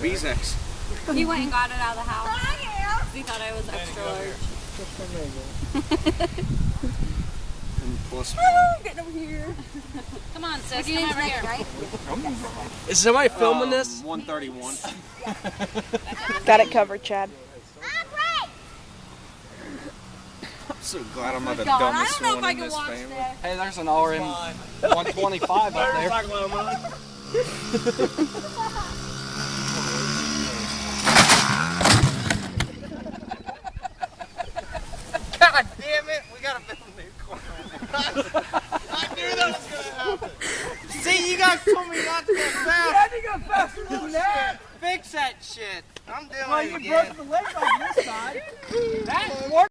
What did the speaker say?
B's next. He went and got it out of the house. He thought I was extra large. And plus Getting over here. Come on, sis. Come over here. Right? Is somebody filming this? 131. Got it covered, Chad. I'm so glad I'm not the God, dumbest I don't know if one I in can this watch family. this. Hey, there's an RM 125 up there. God damn it! We gotta film the corner. I knew that was gonna happen. See, you guys told me not to get fast. I had to go faster than that. Fix that shit. I'm doing Well, it you again. broke the leg